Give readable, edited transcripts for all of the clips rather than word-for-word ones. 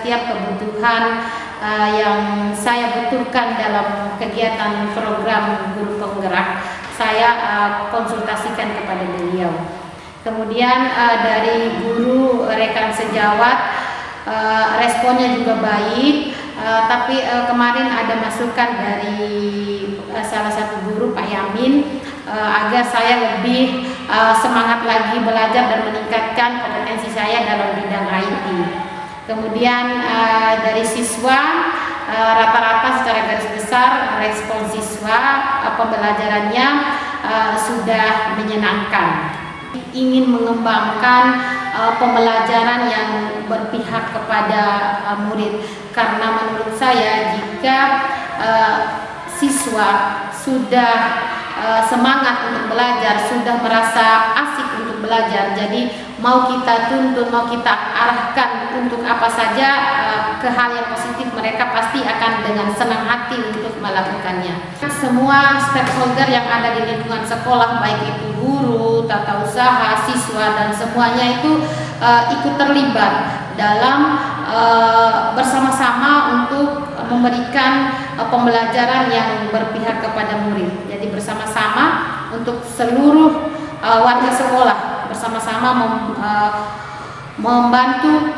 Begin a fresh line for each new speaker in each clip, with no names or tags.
setiap kebutuhan yang saya butuhkan dalam kegiatan program guru penggerak, saya konsultasikan kepada beliau. Kemudian dari guru rekan sejawat, responnya juga baik, tapi kemarin ada masukan dari salah satu guru, Pak Yamin, agar saya lebih semangat lagi belajar dan meningkatkan kompetensi saya dalam bidang IT. Kemudian dari siswa, rata-rata secara garis besar respon siswa pembelajarannya sudah menyenangkan. Ingin mengembangkan pembelajaran yang berpihak kepada murid, karena menurut saya jika siswa sudah semangat untuk belajar, sudah merasa asik untuk belajar, jadi mau kita tuntun, mau kita arahkan untuk apa saja ke hal yang positif, mereka pasti akan dengan senang hati untuk melakukannya. Semua stakeholder yang ada di lingkungan sekolah, baik itu guru, tata usaha, siswa, dan semuanya itu ikut terlibat dalam bersama-sama untuk memberikan pembelajaran yang berpihak kepada murid. Jadi bersama-sama untuk seluruh warga sekolah bersama-sama membantu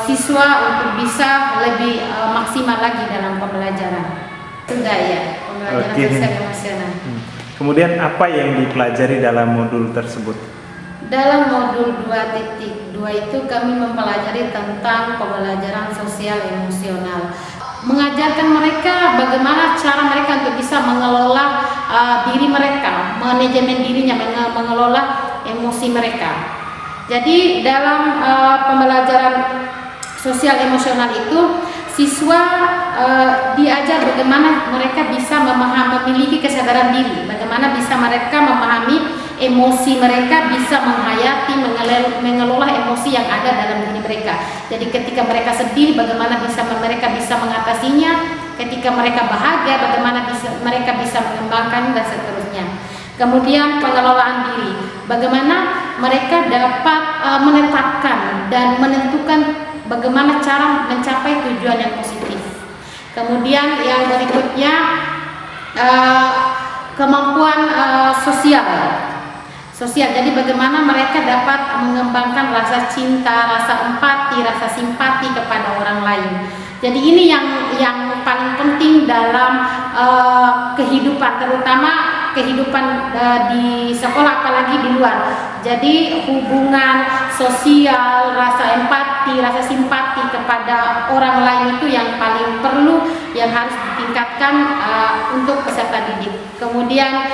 siswa untuk bisa lebih maksimal lagi dalam pembelajaran. Sudah ya, pembelajaran sosial emosional.
Kemudian apa yang dipelajari dalam modul tersebut?
Dalam modul 2.2 itu kami mempelajari tentang pembelajaran sosial emosional. Mengajarkan mereka bagaimana cara mereka untuk bisa mengelola diri mereka, manajemen dirinya, mengelola emosi mereka. Jadi dalam pembelajaran sosial emosional itu siswa diajar bagaimana mereka bisa memiliki kesadaran diri, bagaimana bisa mereka memahami emosi mereka, bisa menghayati, mengelola emosi yang ada dalam diri mereka. Jadi ketika mereka sedih, bagaimana mereka bisa mengatasinya, ketika mereka bahagia, bagaimana mereka bisa mengembangkan, dan seterusnya. Kemudian pengelolaan diri, bagaimana mereka dapat menetapkan dan menentukan bagaimana cara mencapai tujuan yang positif. Kemudian yang berikutnya kemampuan sosial. Jadi bagaimana mereka dapat mengembangkan rasa cinta, rasa empati, rasa simpati kepada orang lain. Jadi ini yang paling penting dalam kehidupan, terutama kehidupan di sekolah, apalagi di luar. Jadi hubungan sosial, rasa empati, rasa simpati kepada orang lain itu yang paling perlu, yang harus ditingkatkan untuk peserta didik. Kemudian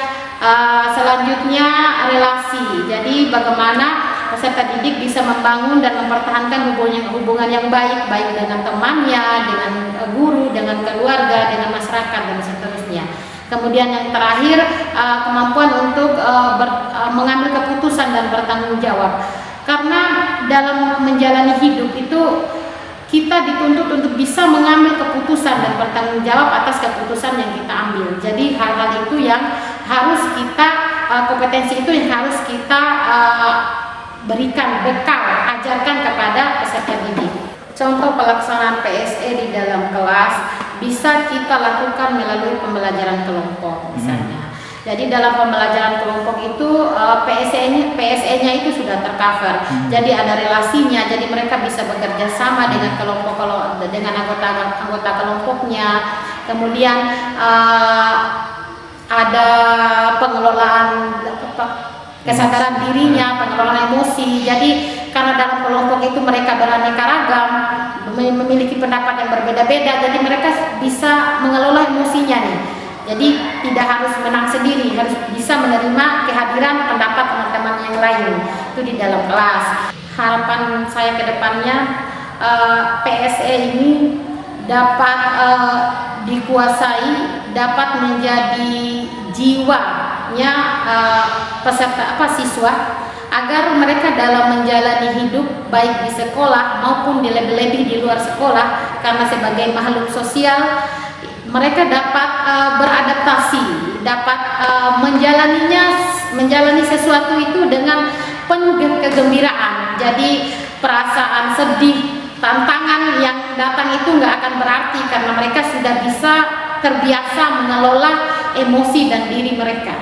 selanjutnya relasi. Jadi bagaimana peserta didik bisa membangun dan mempertahankan hubungan yang baik dengan temannya, dengan guru, dengan keluarga, dengan masyarakat, dan seterusnya. Kemudian yang terakhir kemampuan untuk mengambil keputusan dan bertanggung jawab. Karena dalam menjalani hidup itu kita dituntut untuk bisa mengambil keputusan dan bertanggung jawab atas keputusan yang kita ambil. Jadi hal-hal itu yang harus kita, kompetensi itu yang harus kita berikan bekal, ajarkan kepada peserta didik. Contoh pelaksanaan PSE di dalam kelas bisa kita lakukan melalui pembelajaran kelompok misalnya. Jadi dalam pembelajaran kelompok itu PSE-nya itu sudah tercover. Jadi ada relasinya. Jadi mereka bisa bekerja sama dengan dengan anggota kelompoknya. Kemudian ada pengelolaan kesadaran dirinya, pengelolaan emosi. Jadi karena dalam kelompok itu mereka beraneka ragam, memiliki pendapat yang berbeda-beda. Jadi mereka bisa mengelola emosinya nih. Jadi tidak harus menang sendiri, harus bisa menerima kehadiran pendapat teman-teman yang lain itu di dalam kelas. Harapan saya ke depannya PSE ini dapat dikuasai, dapat menjadi jiwanya peserta siswa, agar mereka dalam menjalani hidup baik di sekolah maupun lebih-lebih di luar sekolah, karena sebagai makhluk sosial mereka dapat beradaptasi, dapat menjalani sesuatu itu dengan penuh kegembiraan. Jadi perasaan sedih, tantangan yang datang itu nggak akan berarti karena mereka sudah bisa terbiasa mengelola emosi dan diri mereka.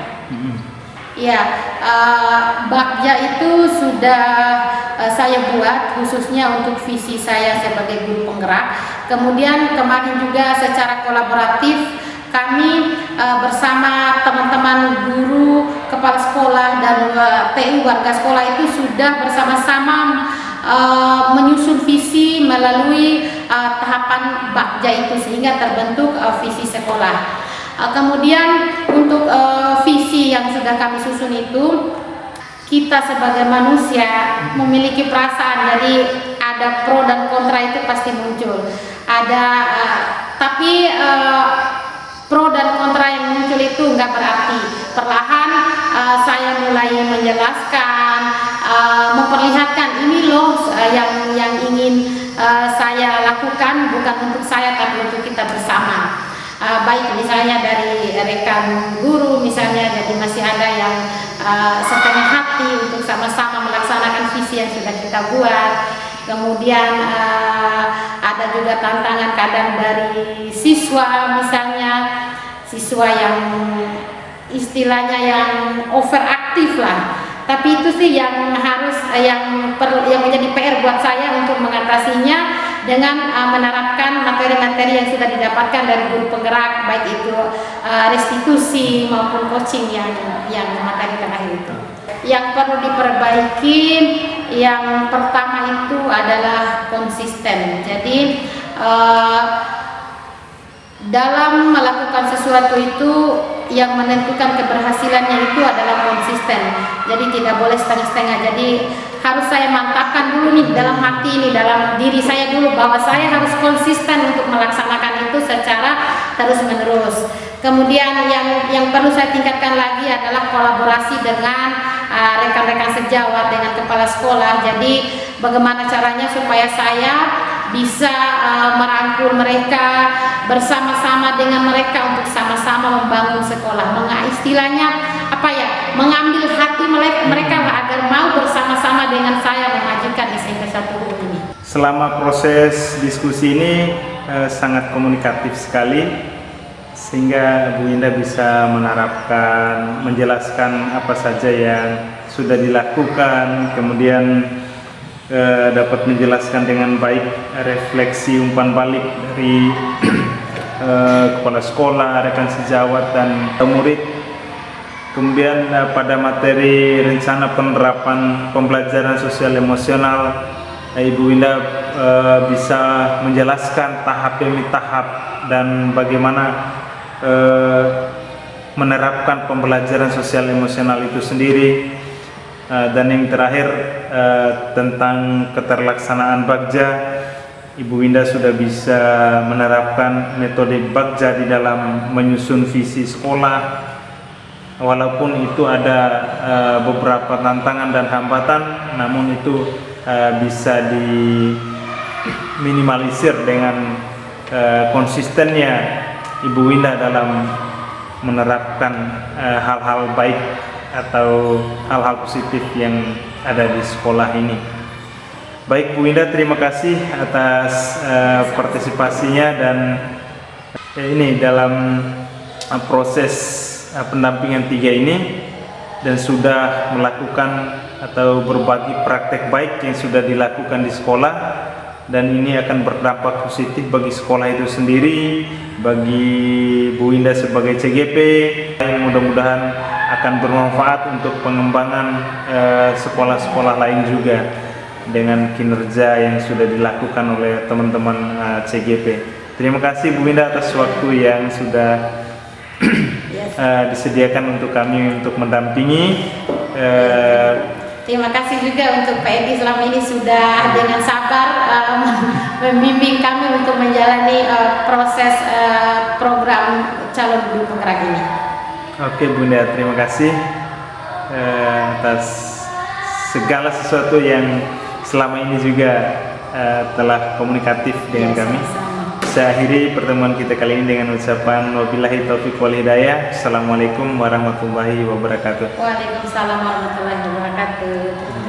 Ya, bagja itu sudah saya buat khususnya untuk visi saya sebagai guru penggerak. Kemudian kemarin juga secara kolaboratif kami bersama teman-teman guru, kepala sekolah dan PU warga sekolah itu sudah bersama-sama menyusun visi melalui tahapan bagja itu sehingga terbentuk visi sekolah. Kemudian untuk visi yang sudah kami susun itu, kita sebagai manusia memiliki perasaan, jadi ada pro dan kontra itu pasti muncul. Tapi pro dan kontra yang muncul itu nggak berarti. Perlahan saya mulai menjelaskan, memperlihatkan ini loh yang ingin saya lakukan bukan untuk saya tapi untuk kita bersama. Baik misalnya dari rekan guru misalnya, jadi masih ada yang setengah hati untuk sama-sama melaksanakan visi yang sudah kita buat. Kemudian ada juga tantangan kadang dari siswa, misalnya siswa yang istilahnya yang overaktif lah. Tapi itu sih yang harus yang menjadi PR buat saya untuk mengatasinya dengan menerapkan materi-materi yang sudah didapatkan dari guru penggerak, baik itu restitusi maupun coaching yang materi terakhir itu. Yang perlu diperbaiki yang pertama itu adalah konsisten. Jadi dalam melakukan sesuatu itu yang menentukan keberhasilannya itu adalah konsisten. Jadi tidak boleh setengah-setengah. Jadi harus saya mantapkan dulu nih dalam hati ini, dalam diri saya dulu bahwa saya harus konsisten untuk melaksanakan itu secara terus-menerus. Kemudian yang perlu saya tingkatkan lagi adalah kolaborasi dengan rekan-rekan sejawat, dengan kepala sekolah. Jadi bagaimana caranya supaya saya bisa merangkul mereka, bersama-sama dengan mereka untuk sama-sama membangun sekolah. Istilahnya apa ya? Mengambil hati mereka agar mau bersama-sama dengan saya memajukan SMP 1 Hulu ini.
Selama proses diskusi ini sangat komunikatif sekali, sehingga Bu Indah bisa menerapkan, menjelaskan apa saja yang sudah dilakukan, kemudian dapat menjelaskan dengan baik refleksi umpan balik dari kepala sekolah, rekan sejawat dan murid. Kemudian pada materi rencana penerapan pembelajaran sosial emosional, Ibu Indah bisa menjelaskan tahap demi tahap dan bagaimana menerapkan pembelajaran sosial emosional itu sendiri. Dan yang terakhir tentang keterlaksanaan bagja, Ibu Indah sudah bisa menerapkan metode bagja di dalam menyusun visi sekolah. Walaupun itu ada beberapa tantangan dan hambatan, namun itu bisa diminimalisir dengan konsistennya Ibu Indah dalam menerapkan hal-hal baik atau hal-hal positif yang ada di sekolah ini. Baik Bu Indah, terima kasih atas partisipasinya dan ini dalam proses pendampingan 3 ini, dan sudah melakukan atau berbagi praktek baik yang sudah dilakukan di sekolah, dan ini akan berdampak positif bagi sekolah itu sendiri, bagi Bu Indah sebagai CGP, yang mudah-mudahan akan bermanfaat untuk pengembangan sekolah-sekolah lain juga dengan kinerja yang sudah dilakukan oleh teman-teman CGP. Terima kasih Bu Indah atas waktu yang sudah disediakan untuk kami untuk mendampingi.
Terima kasih juga untuk Pak Edi selama ini sudah dengan sabar membimbing kami untuk menjalani proses program calon guru penggerak ini.
Oke Bunda, terima kasih atas segala sesuatu yang selama ini juga telah komunikatif dengan kami. Saya akhiri pertemuan kita kali ini dengan ucapan wabillahi taufiq wal hidayah. Assalamualaikum warahmatullahi wabarakatuh.
Waalaikumsalam warahmatullahi wabarakatuh.